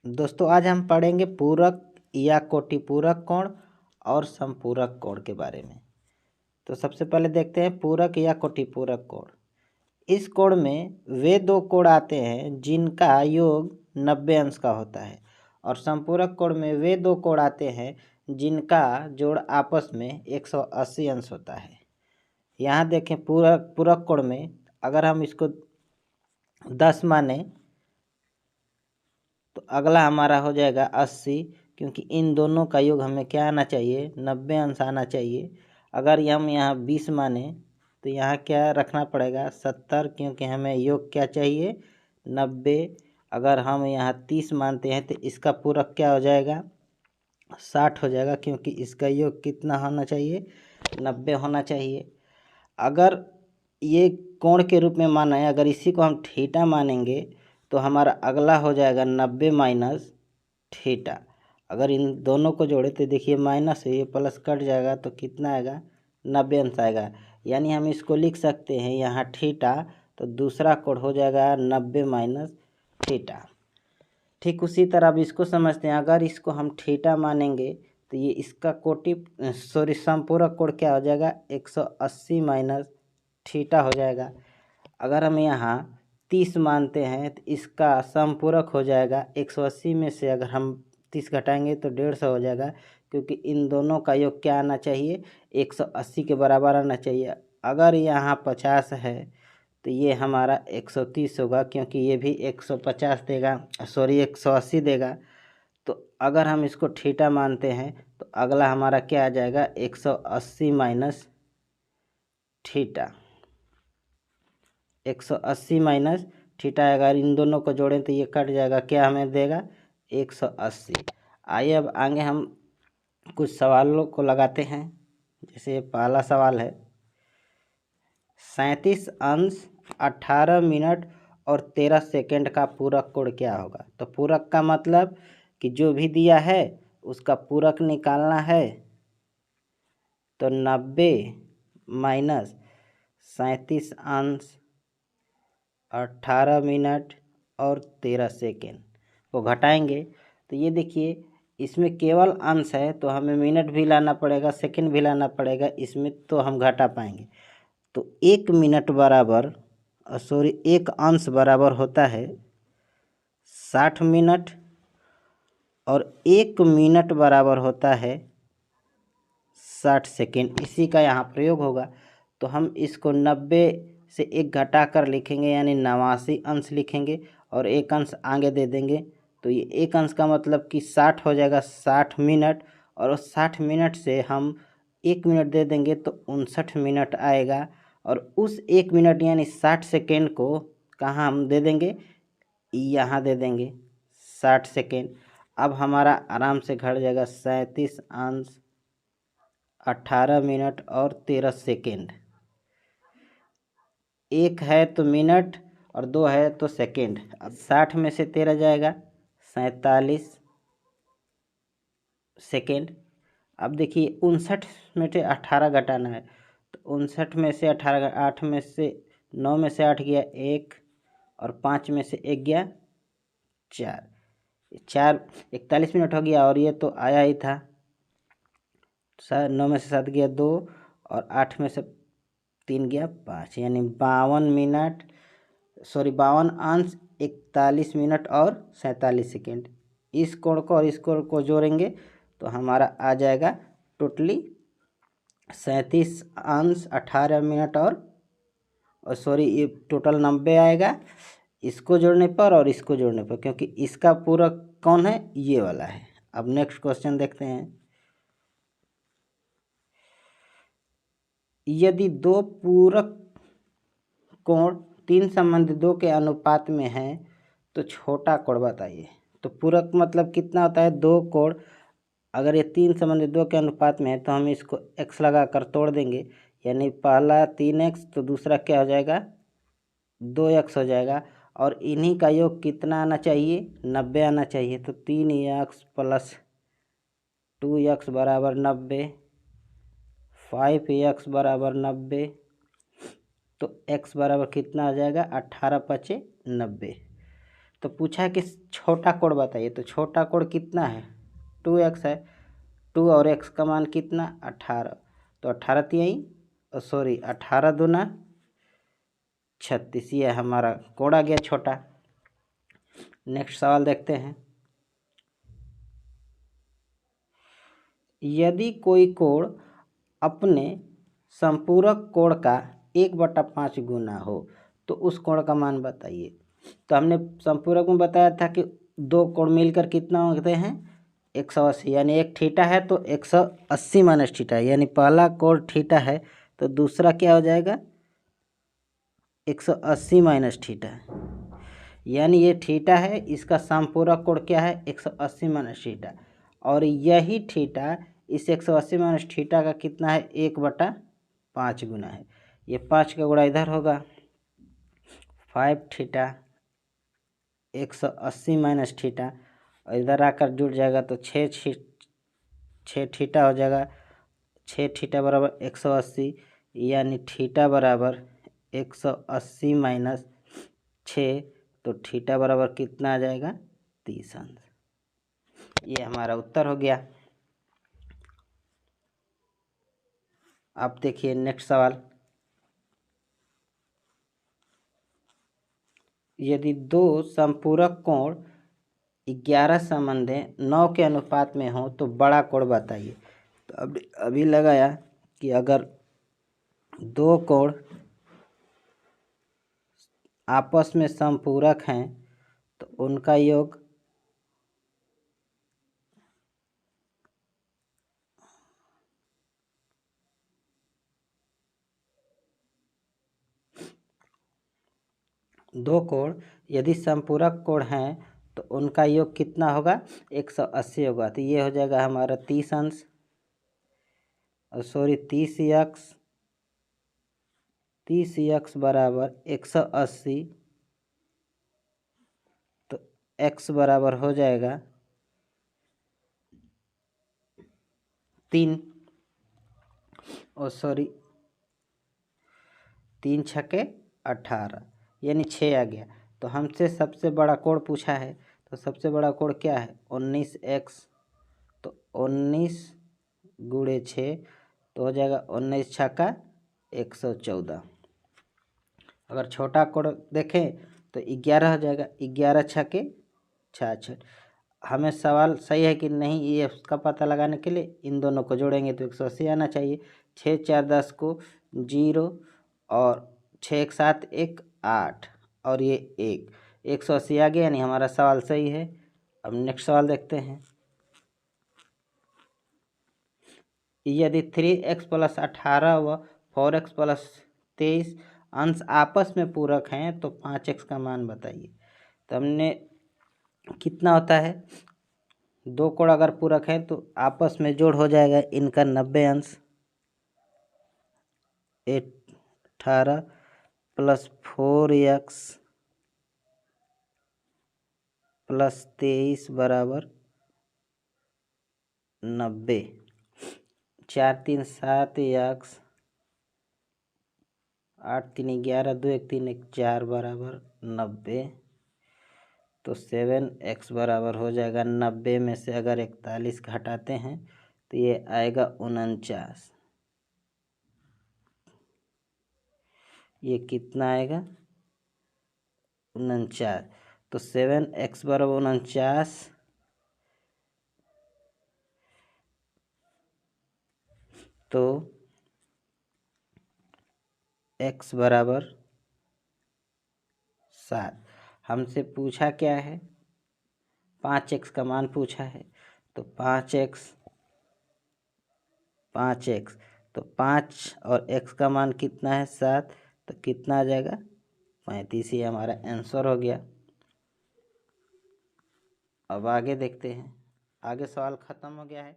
दोस्तों आज हम पढ़ेंगे पूरक या कोटिपूरक कोण और समपूरक कोण के बारे में। तो सबसे पहले देखते हैं पूरक या कोटिपूरक कोण। इस कोण में वे दो कोण आते हैं जिनका योग 90 अंश का होता है और समपूरक कोण में वे दो कोण आते हैं जिनका जोड़ आपस में 180 अंश होता है। यहाँ देखें पूरक कोण में अगर हम इसको 10 माने तो अगला हमारा हो जाएगा 80, क्योंकि इन दोनों का योग हमें क्या आना चाहिए 90 अंश आना चाहिए। अगर हम यहाँ 20 माने तो यहाँ क्या रखना पड़ेगा 70, क्योंकि हमें योग क्या चाहिए 90। अगर हम यहाँ 30 मानते हैं तो इसका पूरक क्या हो जाएगा 60 हो जाएगा, क्योंकि इसका योग कितना होना चाहिए 90 होना चाहिए। अगर ये कोण के रूप में माना है, अगर इसी को हम थीटा मानेंगे तो हमारा अगला हो जाएगा 90 माइनस थीटा। अगर इन दोनों को जोड़े तो देखिए माइनस है, ये प्लस कट जाएगा तो कितना आएगा 90 अंश आएगा। यानी हम इसको लिख सकते हैं यहाँ थीटा, तो दूसरा कोण हो जाएगा 90 माइनस थीटा। ठीक उसी तरह अब इसको समझते हैं। अगर इसको हम थीटा मानेंगे तो ये इसका समपूरक कोण क्या हो जाएगा 180 माइनस थीटा हो जाएगा। अगर हम यहाँ 30 मानते हैं तो इसका समपूरक हो जाएगा 180 में से अगर हम 30 घटाएंगे तो 150 हो जाएगा, क्योंकि इन दोनों का योग क्या आना चाहिए 180 के बराबर आना चाहिए। अगर यहाँ 50 है तो ये हमारा 130 होगा, क्योंकि ये भी 150 देगा 180 देगा। तो अगर हम इसको थीटा मानते हैं तो अगला हमारा क्या आ जाएगा 180 माइनस थीटा। 180 माइनस थीटा, अगर इन दोनों को जोड़ें तो ये कट जाएगा, क्या हमें देगा 180। आइए अब आगे हम कुछ सवालों को लगाते हैं। जैसे पहला सवाल है 37 अंश 18 मिनट और 13 सेकेंड का पूरक कोण क्या होगा। तो पूरक का मतलब कि जो भी दिया है उसका पूरक निकालना है। तो 90 माइनस 37 अंश 18 मिनट और 13 सेकेंड को घटाएंगे तो ये देखिए इसमें केवल अंश है तो हमें मिनट भी लाना पड़ेगा, सेकेंड भी लाना पड़ेगा, इसमें तो हम घटा पाएंगे। तो 1 मिनट बराबर एक अंश बराबर होता है 60 मिनट और 1 मिनट बराबर होता है 60 सेकेंड। इसी का यहाँ प्रयोग होगा। तो हम इसको 90 से 1 घटा कर लिखेंगे, यानी 89 अंश लिखेंगे और 1 अंश आगे दे देंगे। तो ये 1 अंश का मतलब कि 60 हो जाएगा 60 मिनट, और उस 60 मिनट से हम 1 मिनट दे देंगे तो 59 मिनट आएगा। और उस 1 मिनट यानी 60 सेकेंड को कहाँ हम दे देंगे, यहाँ दे देंगे 60 सेकेंड। अब हमारा आराम से घट जाएगा 37 अंश 18 मिनट और 13 सेकेंड। 1 है तो मिनट और 2 है तो सेकेंड। अब 60 में से 13 जाएगा 47 सेकेंड। अब देखिए 59 में से 18 घटाना है, तो 59 में से 18, 8 में से 9 में से 8 गया 1 और 5 में से 1 गया 4, 41 मिनट हो गया। और ये तो आया ही था, 9 में से 7 गया 2 और 8 में से 3 गया 5, यानी 52 अंश 41 मिनट और 47 सेकेंड। इस कोण को और इस कोण को जोड़ेंगे तो हमारा आ जाएगा टोटली 37 अंश 18 मिनट और ये टोटल 90 आएगा इसको जोड़ने पर और इसको जोड़ने पर, क्योंकि इसका पूरक कौन है ये वाला है। अब नेक्स्ट क्वेश्चन देखते हैं। यदि दो पूरक कोण 3 संबंधी 2 के अनुपात में है तो छोटा कोण बताइए। तो पूरक मतलब कितना होता है 2 कोण, अगर ये 3 संबंधी 2 के अनुपात में है तो हम इसको x लगा कर तोड़ देंगे, यानी पहला 3x तो दूसरा क्या हो जाएगा 2x हो जाएगा। और इन्हीं का योग कितना आना चाहिए 90 आना चाहिए। तो 3x प्लस 2x बराबर 90, 5x बराबर 90, तो x बराबर कितना आ जाएगा 18 × 5 = 90। तो पूछा है कि छोटा कोण बताइए, तो छोटा कोण कितना है, 2x है, 2 और x का मान कितना 18, तो 18 तिहाई सॉरी 18 दूना 36, ये हमारा कोण आ गया छोटा। नेक्स्ट सवाल देखते हैं। यदि कोई कोण अपने संपूरक कोण का 1/5 गुना हो तो उस कोण का मान बताइए। तो हमने संपूरक में बताया था कि दो कोण मिलकर कितना होते हैं 180, यानी एक थीटा है तो 180 माइनस थीटा, यानी पहला कोण थीटा है तो दूसरा क्या हो जाएगा 180 माइनस थीटा, यानी ये थीटा है, इसका संपूरक कोण क्या है 180 माइनस थीटा, और यही थीटा इस 180 माइनस थीटा का कितना है 1/5 गुना है। ये 5 का गुणा इधर होगा 5 थीटा 180 माइनस थीटा, और इधर आकर जुड़ जाएगा तो 6 थीटा हो जाएगा, 6 थीटा बराबर 180, यानी थीटा बराबर 180 माइनस 6, तो थीटा बराबर कितना आ जाएगा 30 अंश। ये हमारा उत्तर हो गया। अब देखिए नेक्स्ट सवाल। यदि दो संपूरक कोण 11 संबंधें 9 के अनुपात में हो तो बड़ा कोण बताइए। तो अभी लगाया कि अगर दो कोण आपस में संपूरक हैं तो उनका योग दो कोण यदि संपूरक कोण हैं तो उनका योग कितना होगा 180 होगा, तो ये हो जाएगा हमारा 30 अंश, सॉरी 30x बराबर 180, तो x बराबर हो जाएगा 3, और सॉरी 3 छके 18, यानी 6 आ गया। तो हमसे सबसे बड़ा कोण पूछा है, तो सबसे बड़ा कोण क्या है 19x, तो 19 गुणे 6 तो हो जाएगा 19 छक्का 114। अगर छोटा कोण देखें तो 11 हो जाएगा, 11 छक्के 66। हमें सवाल सही है कि नहीं ये उसका पता लगाने के लिए इन दोनों को जोड़ेंगे तो 180 आना चाहिए। 6 4 10 को 0, और 6 1 7 1 8, और ये 180 आ गया, यानी हमारा सवाल सही है। अब नेक्स्ट सवाल देखते हैं। यदि 3x प्लस 18 व 4x प्लस 23 अंश आपस में पूरक हैं तो 5x का मान बताइए। तो हमने कितना होता है, दो कोण अगर पूरक हैं तो आपस में जोड़ हो जाएगा इनका 90 अंश, 18 प्लस 4x प्लस 23 बराबर 90, 4 3 7 x, 8 3 11 2 1 3 1 4 बराबर 90, तो 7x बराबर हो जाएगा 90 में से अगर 41 घटाते हैं तो ये आएगा 49, ये कितना आएगा 49, तो 7x बराबर 49, तो x बराबर 7। हमसे पूछा क्या है 5x का मान पूछा है, तो 5x तो 5 और x का मान कितना है 7, तो कितना आ जाएगा 35, ही हमारा आंसर हो गया। अब आगे देखते हैं। आगे सवाल ख़त्म हो गया है।